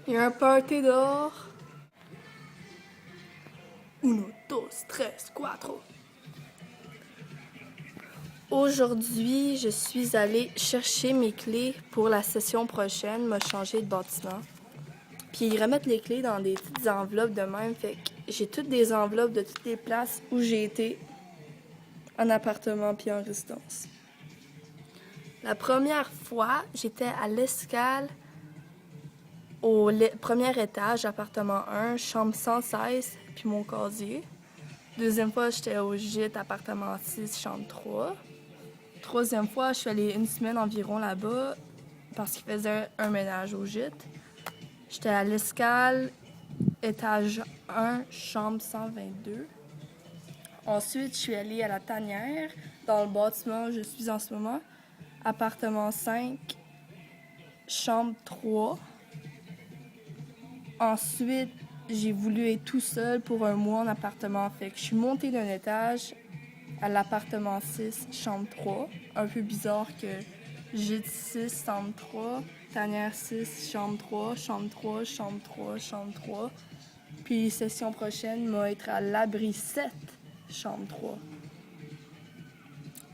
Il y a un party dehors. Uno, dos, tres, cuatro. Aujourd'hui, je suis allée chercher mes clés pour la session prochaine, m'a changé de bâtiment. Puis ils remettent les clés dans des petites enveloppes de même, fait que j'ai toutes des enveloppes de toutes les places où j'ai été en appartement puis en résidence. La première fois, j'étais à l'Escale, au premier étage, appartement 1, chambre 116, puis mon casier. Deuxième fois, j'étais au gîte, appartement 6, chambre 3. Troisième fois, je suis allée une semaine environ là-bas parce qu'ils faisaient un ménage au gîte. J'étais à l'Escale, étage 1, chambre 122. Ensuite, je suis allée à la Tanière, dans le bâtiment où je suis en ce moment. Appartement 5, chambre 3. Ensuite, j'ai voulu être tout seul pour un mois en appartement. Fait que je suis montée d'un étage à l'appartement 6, chambre 3. Un peu bizarre que gîte 6, chambre 3, tanière 6, chambre 3, chambre 3, chambre 3, chambre 3. Puis session prochaine, moi être à l'abri 7, chambre 3.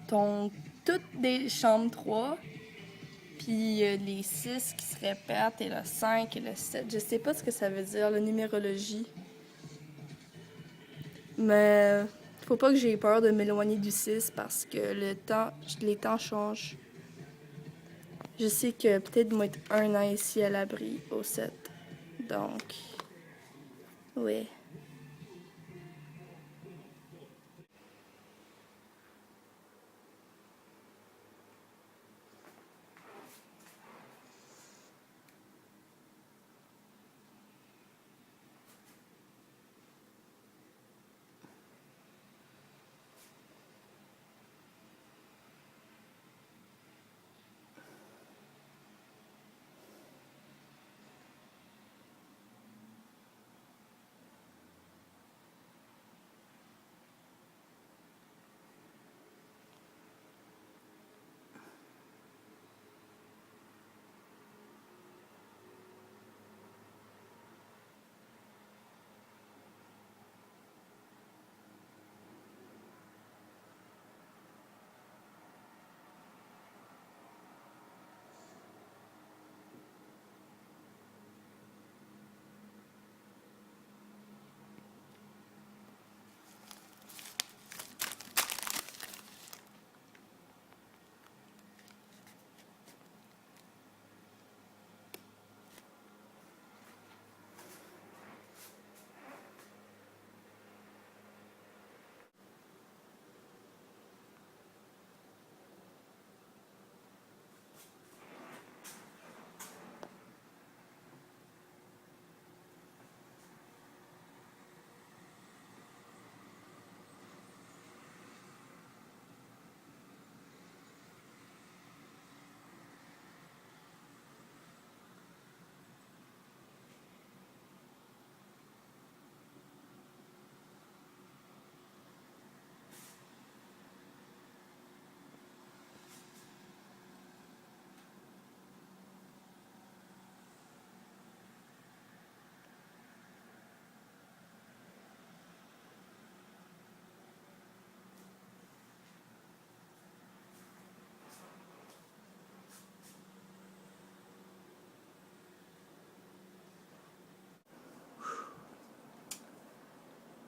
Donc, toutes des chambres 3. Puis les 6 qui se répètent, et le 5 et le 7. Je sais pas ce que ça veut dire, la numérologie. Mais faut pas que j'ai peur de m'éloigner du 6 parce que les temps changent. Je sais que peut-être moi être un an ici à l'abri au 7. Donc, ouais.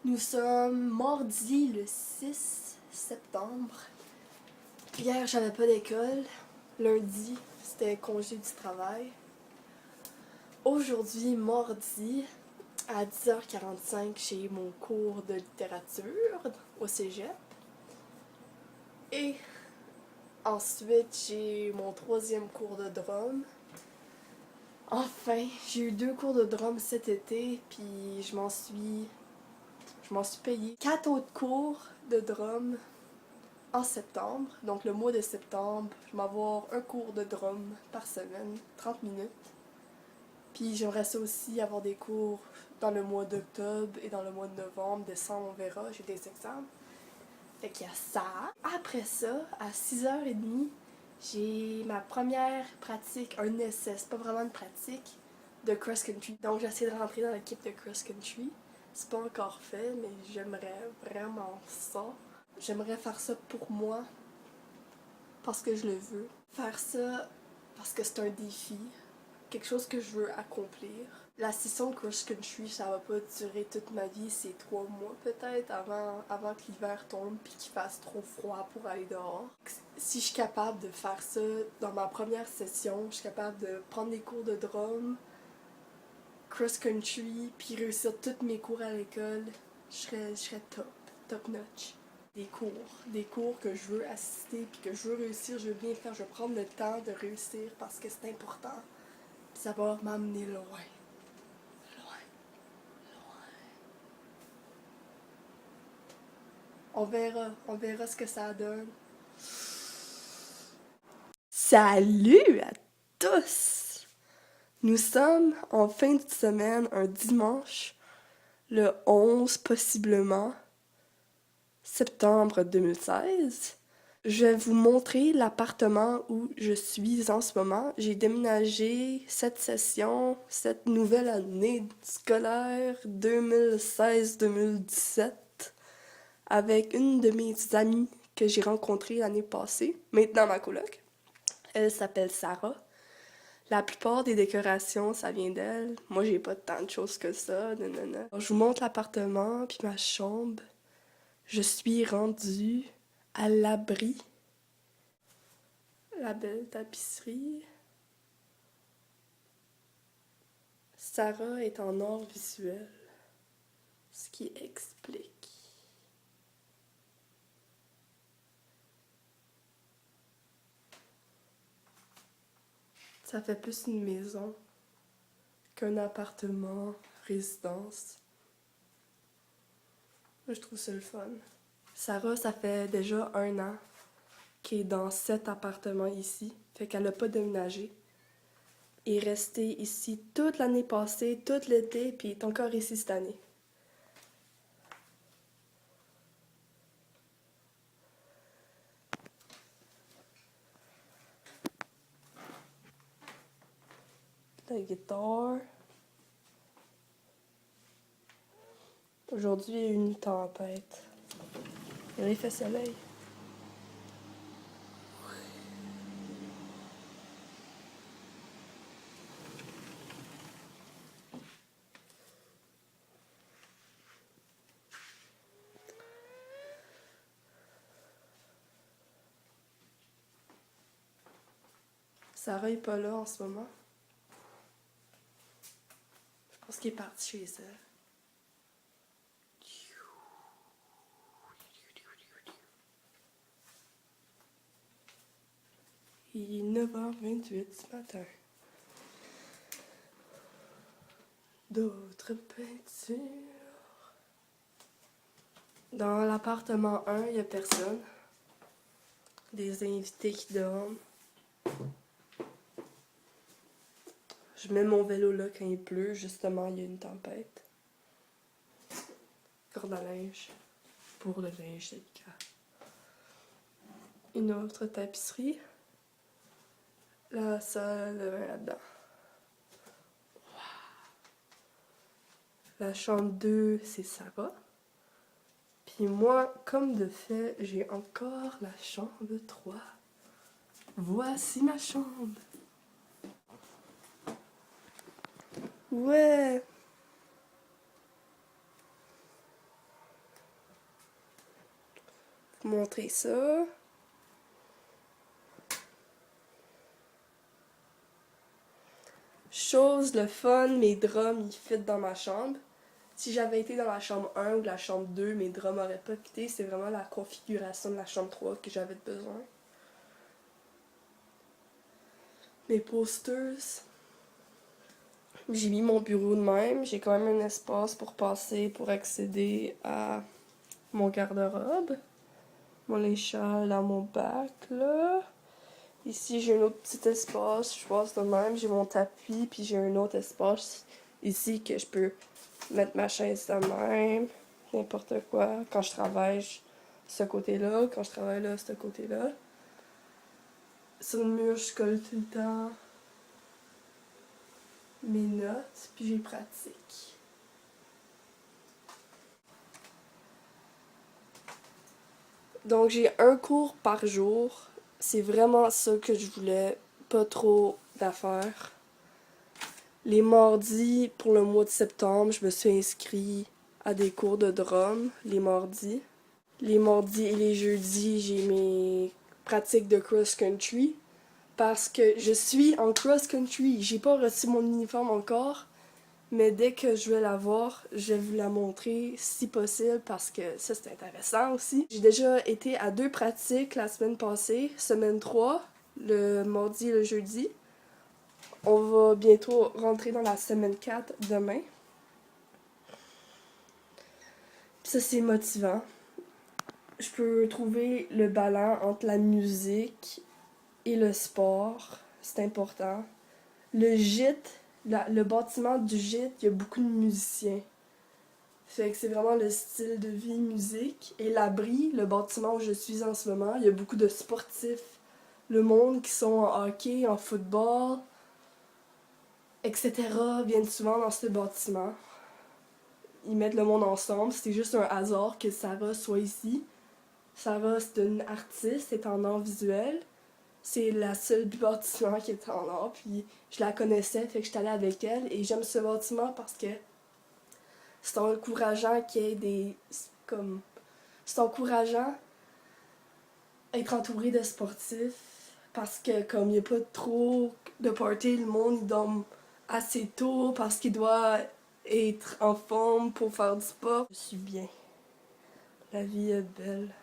Nous sommes mardi le 6 septembre. Hier, j'avais pas d'école. Lundi, c'était congé du travail. Aujourd'hui, mardi, à 10h45, j'ai mon cours de littérature au cégep. Et ensuite, j'ai mon troisième cours de drum. Enfin, j'ai eu 2 cours de drum cet été, puis je m'en suis payé 4 autres cours de drum en septembre. Donc le mois de septembre, je vais avoir un cours de drum par semaine, 30 minutes. Puis j'aimerais ça aussi avoir des cours dans le mois d'octobre et dans le mois de novembre, décembre, on verra, j'ai des examens. Fait qu'il y a ça. Après ça, à 6h30, j'ai ma première pratique, un essai, c'est pas vraiment une pratique, de cross-country. Donc j'essaie de rentrer dans l'équipe de cross-country. C'est pas encore fait, mais j'aimerais vraiment ça. J'aimerais faire ça pour moi, parce que je le veux. Faire ça parce que c'est un défi, quelque chose que je veux accomplir. La session cross-country, ça va pas durer toute ma vie, c'est 3 mois peut-être avant que l'hiver tombe puis qu'il fasse trop froid pour aller dehors. Si je suis capable de faire ça dans ma première session, je suis capable de prendre des cours de drum, cross-country, puis réussir tous mes cours à l'école, je serais top notch. Des cours que je veux assister puis que je veux réussir, je veux bien faire, je veux prendre le temps de réussir parce que c'est important. Puis ça va m'amener loin. On verra ce que ça donne. Salut à tous! Nous sommes en fin de semaine, un dimanche, le 11 possiblement, septembre 2016. Je vais vous montrer l'appartement où je suis en ce moment. J'ai déménagé cette nouvelle année scolaire 2016-2017 avec une de mes amies que j'ai rencontrée l'année passée, maintenant ma coloc. Elle s'appelle Sarah. La plupart des décorations, ça vient d'elle. Moi, j'ai pas tant de choses que ça. Non. Je vous montre l'appartement puis ma chambre. Je suis rendue à l'abri. La belle tapisserie. Sarah est en or visuel, ce qui explique. Ça fait plus une maison qu'un appartement, résidence. Moi, je trouve ça le fun. Sarah, ça fait déjà 1 an qu'elle est dans cet appartement ici, fait qu'elle n'a pas déménagé. Elle est restée ici toute l'année passée, tout l'été, puis elle est encore ici cette année. La guitare. Aujourd'hui, il y a eu une tempête. Il fait soleil. Sarah est pas là en ce moment. Je pense qu'elle est partie chez elle. Il est 9h28 ce matin. D'autres peintures. Dans l'appartement 1, il n'y a personne. Des invités qui dorment. Je mets mon vélo là quand il pleut. Justement, il y a une tempête. Corde à linge. Pour le linge délicat. Une autre tapisserie. La salle de bain là-dedans. La chambre 2, c'est Sarah. Puis moi, comme de fait, j'ai encore la chambre 3. Voici ma chambre. Ouais. Vous montrer ça. Chose, le fun, mes drums, ils fit dans ma chambre. Si j'avais été dans la chambre 1 ou la chambre 2, mes drums n'auraient pas fité. C'est vraiment la configuration de la chambre 3 que j'avais besoin. Mes posters. J'ai mis mon bureau de même. J'ai quand même un espace pour passer, pour accéder à mon garde-robe. Mon échelle à mon bac, là. Ici, j'ai un autre petit espace. Je passe de même. J'ai mon tapis, puis j'ai un autre espace ici que je peux mettre ma chaise de même. N'importe quoi. Quand je travaille, ce côté-là. Quand je travaille là, ce côté-là. Sur le mur, je colle tout le temps. mes notes, puis j'ai pratique. Donc j'ai un cours par jour. C'est vraiment ça que je voulais, pas trop d'affaires. Les mardis, pour le mois de septembre, je me suis inscrite à des cours de drum, les mardis. Les mardis et les jeudis, j'ai mes pratiques de cross-country. Parce que je suis en cross-country. J'ai pas reçu mon uniforme encore. Mais dès que je vais l'avoir, je vais vous la montrer si possible parce que ça c'est intéressant aussi. J'ai déjà été à 2 pratiques la semaine passée, semaine 3, le mardi et le jeudi. On va bientôt rentrer dans la semaine 4 demain. Puis ça c'est motivant. Je peux trouver le balance entre la musique et le sport, c'est important. Le gîte, le bâtiment du gîte, il y a beaucoup de musiciens. Fait que c'est vraiment le style de vie musique. Et l'abri, le bâtiment où je suis en ce moment, il y a beaucoup de sportifs. Le monde qui sont en hockey, en football, etc. viennent souvent dans ce bâtiment. Ils mettent le monde ensemble. C'est juste un hasard que Sarah soit ici. Sarah, c'est une artiste, c'est en art visuel. C'est la seule du bâtiment qui est en art. Puis je la connaissais, fait que j'étais allée avec elle. Et j'aime ce bâtiment parce que c'est encourageant qu'il y ait des... comme... C'est encourageant être entouré de sportifs parce que comme il n'y a pas trop de party, le monde il dort assez tôt parce qu'il doit être en forme pour faire du sport. Je suis bien. La vie est belle.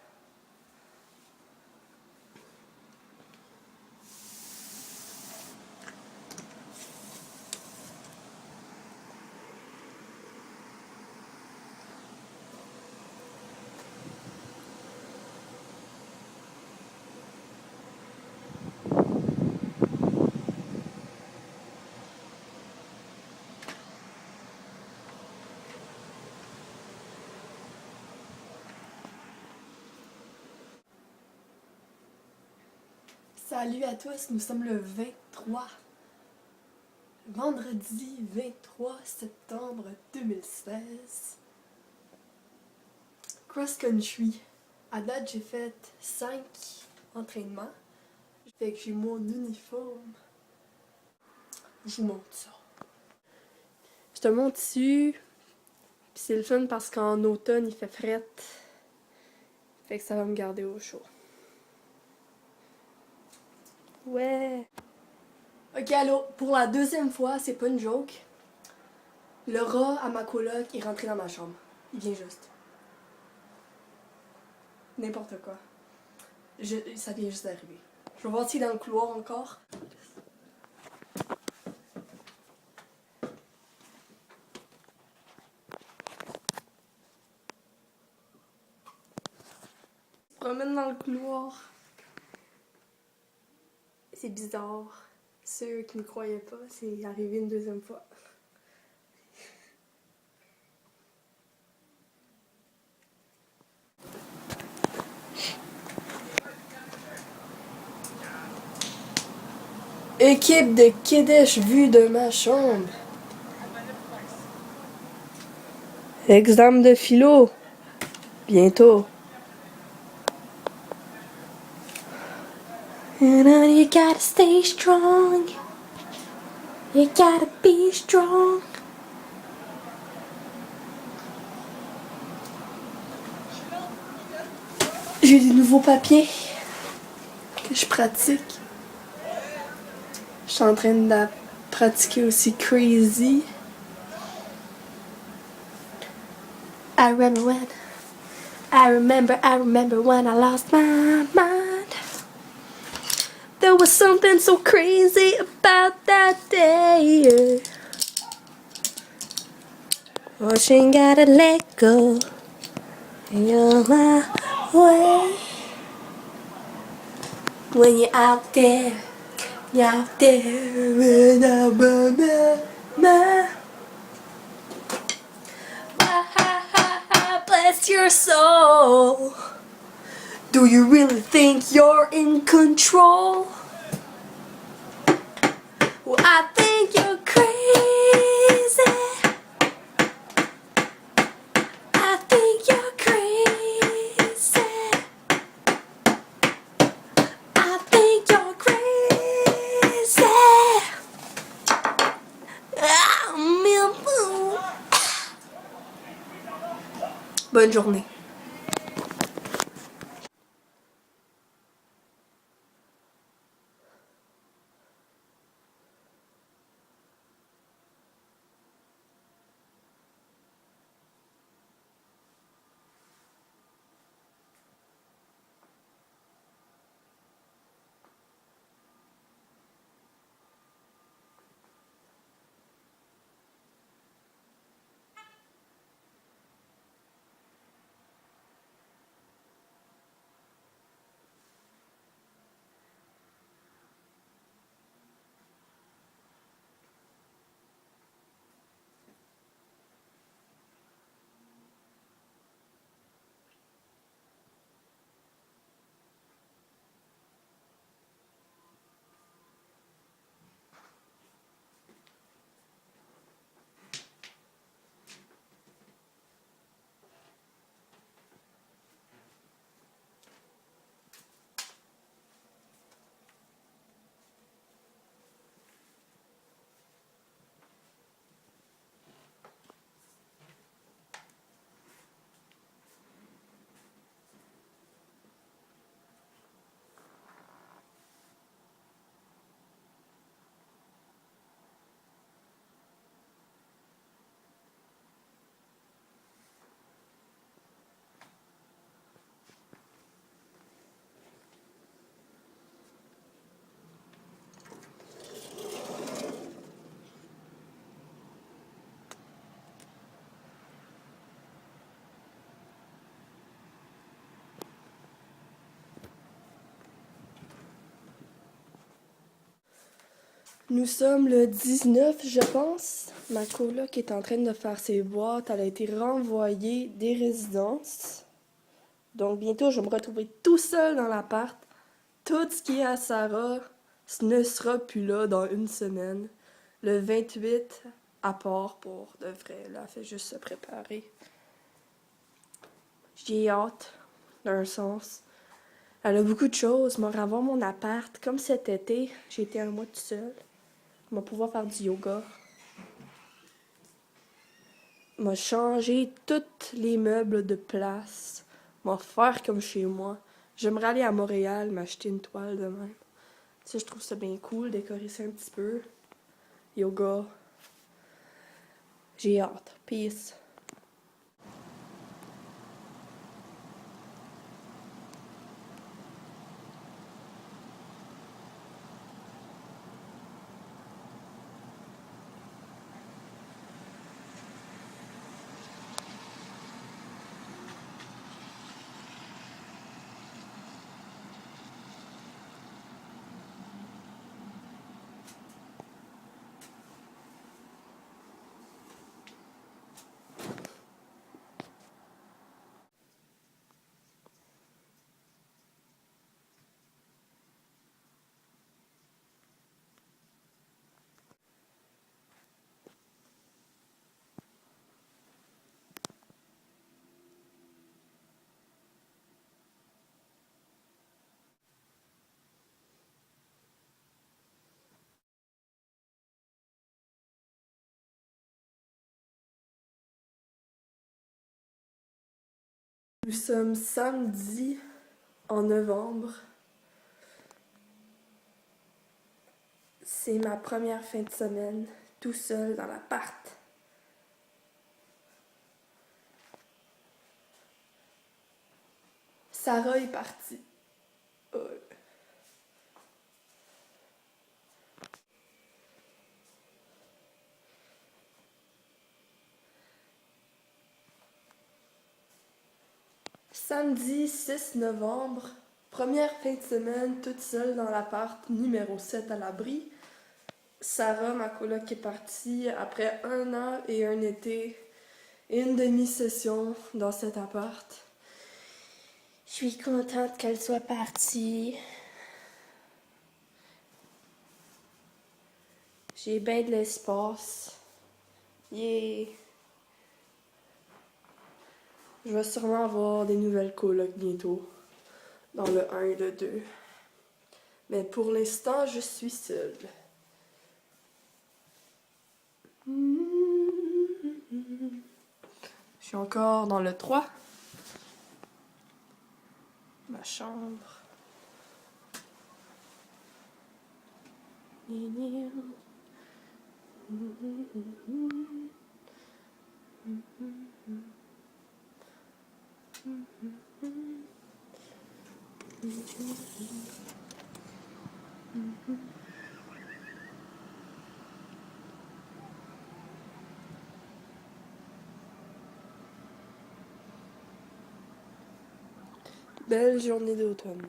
Salut à tous, nous sommes le 23. Vendredi 23 septembre 2016. Cross-country. À date, j'ai fait 5 entraînements. Fait que j'ai mon uniforme. Je vous montre ça. Je te montre dessus. Puis c'est le fun parce qu'en automne, il fait fret. Fait que ça va me garder au chaud. Ouais. Ok, allô, pour la 2e fois, c'est pas une joke. Le rat à ma coloc est rentré dans ma chambre. Il vient juste. N'importe quoi. Ça vient juste d'arriver. Je vais voir s'il est dans le couloir encore. Il se promène dans le couloir. C'est bizarre. Ceux qui ne croyaient pas, c'est arrivé une 2e fois. Équipe de Kedesh vue de ma chambre. Examen de philo. Bientôt. You gotta stay strong. You gotta be strong. J'ai des nouveaux papiers que je pratique. Je suis en train de pratiquer aussi Crazy. I remember when I lost my mind. There was something so crazy about that day. Oh, she ain't gotta let go. You're my way. When you're out there and bless your soul. Do you really think you're in control? Well, I think you're crazy. Bonne journée. Nous sommes le 19, je pense. Ma coloc est en train de faire ses boîtes. Elle a été renvoyée des résidences. Donc bientôt, je vais me retrouver tout seul dans l'appart. Tout ce qui est à Sarah ne sera plus là dans une semaine. Le 28, à part pour de vrai. Là, elle fait juste se préparer. J'y ai hâte, d'un sens. Elle a beaucoup de choses. Moi, avoir mon appart, comme cet été, j'ai été un mois tout seul. Je vais pouvoir faire du yoga. M'a changé tous les meubles de place. M'a faire comme chez moi. J'aimerais aller à Montréal m'acheter une toile de même. Ça, je trouve ça bien cool, décorer ça un petit peu. Yoga. J'ai hâte. Peace. Nous sommes samedi en novembre. C'est ma première fin de semaine tout seul dans l'appart. Sarah est partie. Samedi 6 novembre, première fin de semaine toute seule dans l'appart numéro 7 à l'abri. Sarah, ma coloc, est partie après 1 an et un été et une demi-session dans cet appart. Je suis contente qu'elle soit partie. J'ai bien de l'espace. Yeah. Je vais sûrement avoir des nouvelles colocs bientôt, dans le 1 et le 2. Mais pour l'instant, je suis seule. Je suis encore dans le 3. Ma chambre. Belle journée d'automne.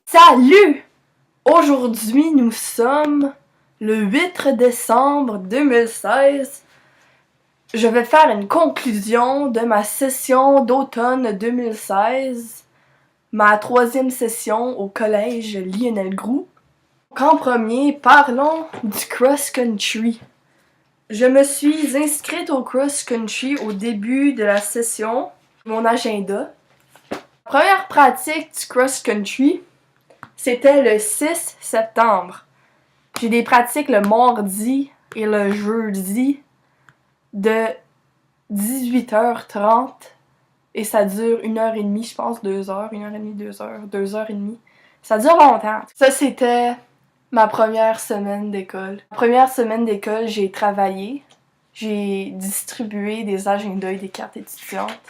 Salut! Aujourd'hui, nous sommes le 8 décembre 2016. Je vais faire une conclusion de ma session d'automne 2016, ma 3e session au collège Lionel Groulx. En premier, parlons du cross-country. Je me suis inscrite au cross-country au début de la session, mon agenda. Première pratique du cross-country, c'était le 6 septembre. J'ai des pratiques le mardi et le jeudi de 18h30 et ça dure 1h30, je pense, 2h, 1h30, 2h, 2h30. Ça dure longtemps. Ça, c'était ma première semaine d'école. Première semaine d'école, j'ai travaillé. J'ai distribué des agendas et des cartes étudiantes.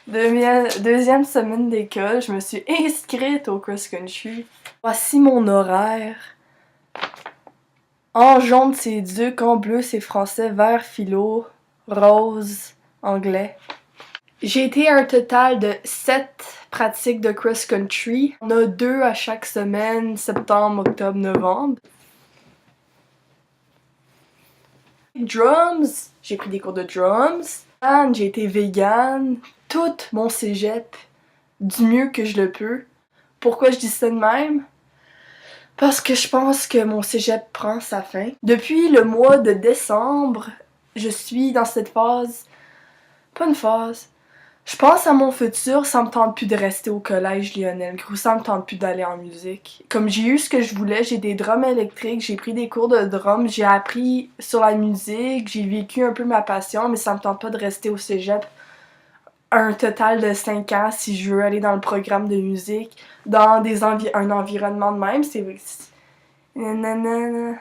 Deuxième semaine d'école, je me suis inscrite au cross-country. Voici mon horaire. En jaune, c'est duc, en bleu, c'est français, vert, philo, rose, anglais. J'ai été à un total de 7 pratiques de cross-country. On a 2 à chaque semaine, septembre, octobre, novembre. Drums, j'ai pris des cours de drums. J'ai été vegan. Tout mon cégep, du mieux que je le peux. Pourquoi je dis ça de même? Parce que je pense que mon cégep prend sa fin. Depuis le mois de décembre, je suis dans cette phase... Pas une phase. Je pense à mon futur, ça me tente plus de rester au collège Lionel Groulx, ça me tente plus d'aller en musique. Comme j'ai eu ce que je voulais, j'ai des drums électriques, j'ai pris des cours de drum, j'ai appris sur la musique, j'ai vécu un peu ma passion, mais ça me tente pas de rester au cégep un total de 5 ans si je veux aller dans le programme de musique, dans un environnement de même, c'est... Nanana.